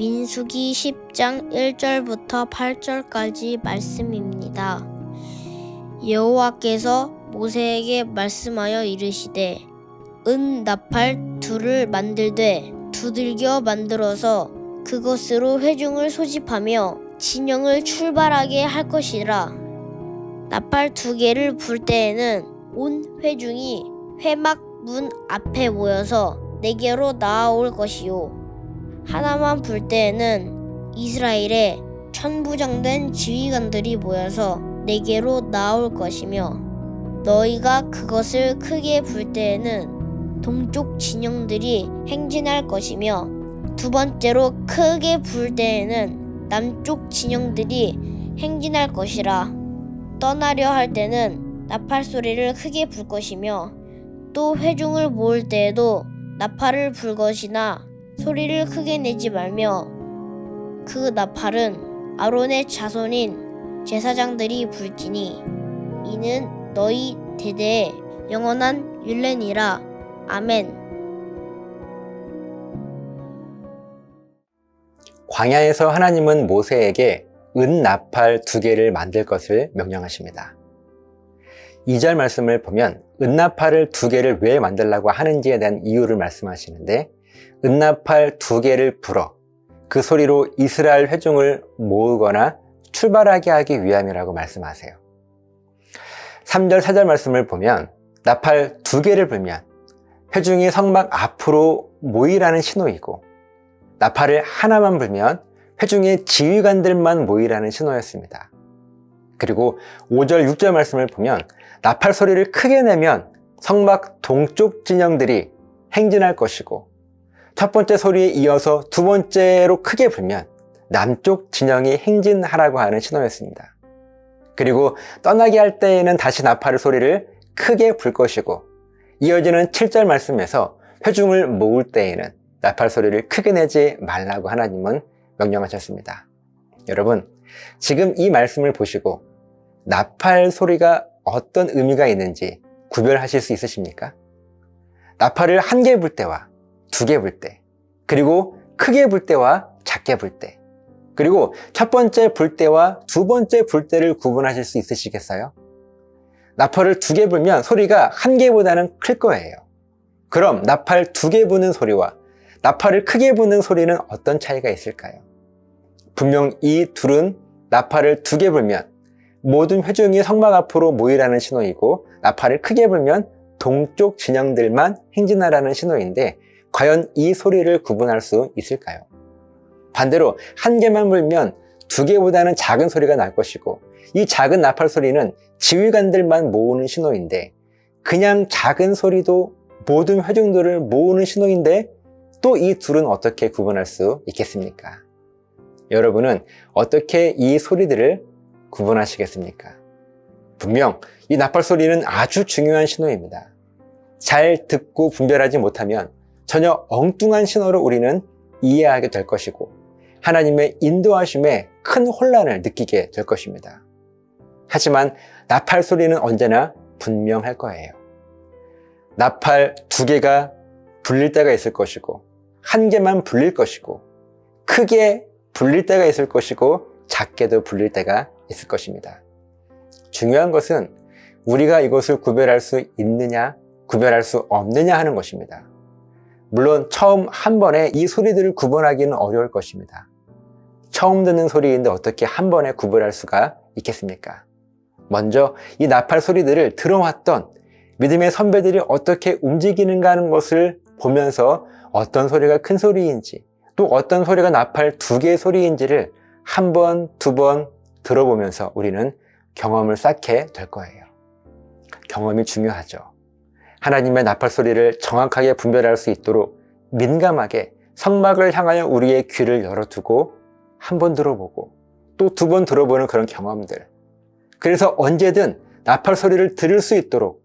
민수기 10장 1절부터 8절까지 말씀입니다. 여호와께서 모세에게 말씀하여 이르시되 은 나팔 둘을 만들되 두들겨 만들어서 그것으로 회중을 소집하며 진영을 출발하게 할 것이라. 나팔 2개를 불 때에는 온 회중이 회막 문 앞에 모여서 내게로 나아올 것이요, 하나만 불 때에는 이스라엘의 천부장된 지휘관들이 모여서 내게로 나올 것이며, 너희가 그것을 크게 불 때에는 동쪽 진영들이 행진할 것이며, 두 번째로 크게 불 때에는 남쪽 진영들이 행진할 것이라. 떠나려 할 때는 나팔 소리를 크게 불 것이며, 또 회중을 모을 때에도 나팔을 불 것이나 소리를 크게 내지 말며, 그 나팔은 아론의 자손인 제사장들이 불지니 이는 너희 대대의 영원한 율례니라. 아멘. 광야에서 하나님은 모세에게 은 나팔 2개를 만들 것을 명령하십니다. 2절 말씀을 보면 은나팔을 2개를 왜 만들라고 하는지에 대한 이유를 말씀하시는데, 은나팔 2개를 불어 그 소리로 이스라엘 회중을 모으거나 출발하게 하기 위함이라고 말씀하세요. 3절 4절 말씀을 보면 나팔 2개를 불면 회중이 성막 앞으로 모이라는 신호이고, 나팔을 하나만 불면 회중의 지휘관들만 모이라는 신호였습니다. 그리고 5절 6절 말씀을 보면 나팔 소리를 크게 내면 성막 동쪽 진영들이 행진할 것이고, 첫 번째 소리에 이어서 두 번째로 크게 불면 남쪽 진영이 행진하라고 하는 신호였습니다. 그리고 떠나게 할 때에는 다시 나팔 소리를 크게 불 것이고, 이어지는 7절 말씀에서 회중을 모을 때에는 나팔 소리를 크게 내지 말라고 하나님은 명령하셨습니다. 여러분, 지금 이 말씀을 보시고 나팔 소리가 어떤 의미가 있는지 구별하실 수 있으십니까? 나팔을 1개 불 때와 2개 불 때, 그리고 크게 불 때와 작게 불 때, 그리고 첫 번째 불 때와 두 번째 불 때를 구분하실 수 있으시겠어요? 나팔을 2개 불면 소리가 1개보다는 클 거예요. 그럼 나팔 2개 부는 소리와 나팔을 크게 부는 소리는 어떤 차이가 있을까요? 분명 이 둘은 나팔을 2개 불면 모든 회중이 성막 앞으로 모이라는 신호이고, 나팔을 크게 불면 동쪽 진영들만 행진하라는 신호인데, 과연 이 소리를 구분할 수 있을까요? 반대로 1개만 불면 2개보다는 작은 소리가 날 것이고, 이 작은 나팔 소리는 지휘관들만 모으는 신호인데, 그냥 작은 소리도 모든 회중들을 모으는 신호인데, 또 이 둘은 어떻게 구분할 수 있겠습니까? 여러분은 어떻게 이 소리들을 구분하시겠습니까? 분명 이 나팔 소리는 아주 중요한 신호입니다. 잘 듣고 분별하지 못하면 전혀 엉뚱한 신호로 우리는 이해하게 될 것이고, 하나님의 인도하심에 큰 혼란을 느끼게 될 것입니다. 하지만 나팔 소리는 언제나 분명할 거예요. 나팔 2개가 불릴 때가 있을 것이고, 1개만 불릴 것이고, 크게 불릴 때가 있을 것이고, 작게도 불릴 때가 있을 것입니다. 중요한 것은 우리가 이것을 구별할 수 있느냐, 구별할 수 없느냐 하는 것입니다. 물론 처음 한 번에 이 소리들을 구분하기는 어려울 것입니다. 처음 듣는 소리인데 어떻게 한 번에 구별할 수가 있겠습니까? 먼저 이 나팔 소리들을 들어왔던 믿음의 선배들이 어떻게 움직이는가 하는 것을 보면서 어떤 소리가 큰 소리인지, 또 어떤 소리가 나팔 2개의 소리인지를 한 번, 2번 들어보면서 우리는 경험을 쌓게 될 거예요. 경험이 중요하죠. 하나님의 나팔 소리를 정확하게 분별할 수 있도록 민감하게 성막을 향하여 우리의 귀를 열어두고 한 번 들어보고 또 2번 들어보는 그런 경험들, 그래서 언제든 나팔 소리를 들을 수 있도록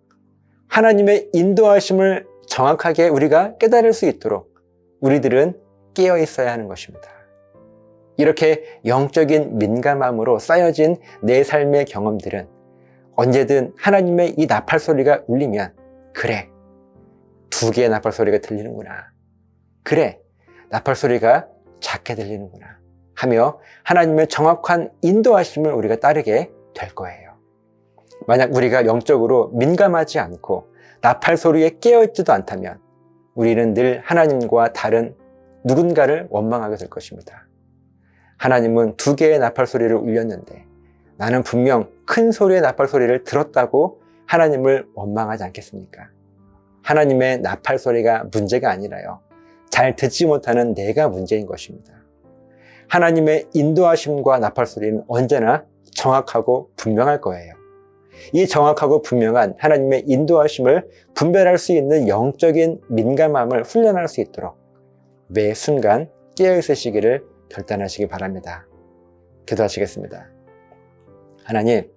하나님의 인도하심을 정확하게 우리가 깨달을 수 있도록 우리들은 깨어 있어야 하는 것입니다. 이렇게 영적인 민감함으로 쌓여진 내 삶의 경험들은 언제든 하나님의 이 나팔 소리가 울리면, 그래, 2개의 나팔 소리가 들리는구나, 그래, 나팔 소리가 작게 들리는구나 하며 하나님의 정확한 인도하심을 우리가 따르게 될 거예요. 만약 우리가 영적으로 민감하지 않고 나팔 소리에 깨어있지도 않다면 우리는 늘 하나님과 다른 누군가를 원망하게 될 것입니다. 하나님은 2개의 나팔 소리를 울렸는데 나는 분명 큰 소리의 나팔 소리를 들었다고 하나님을 원망하지 않겠습니까? 하나님의 나팔 소리가 문제가 아니라요, 잘 듣지 못하는 내가 문제인 것입니다. 하나님의 인도하심과 나팔 소리는 언제나 정확하고 분명할 거예요. 이 정확하고 분명한 하나님의 인도하심을 분별할 수 있는 영적인 민감함을 훈련할 수 있도록 매 순간 깨어 있으시기를 결단하시기 바랍니다. 기도하시겠습니다. 하나님,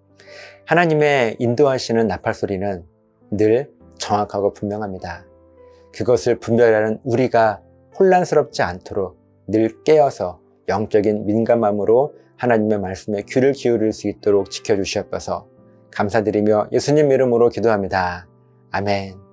하나님의 인도하시는 나팔 소리는 늘 정확하고 분명합니다. 그것을 분별하는 우리가 혼란스럽지 않도록 늘 깨어서 영적인 민감함으로 하나님의 말씀에 귀를 기울일 수 있도록 지켜주시옵소서. 감사드리며 예수님 이름으로 기도합니다. 아멘.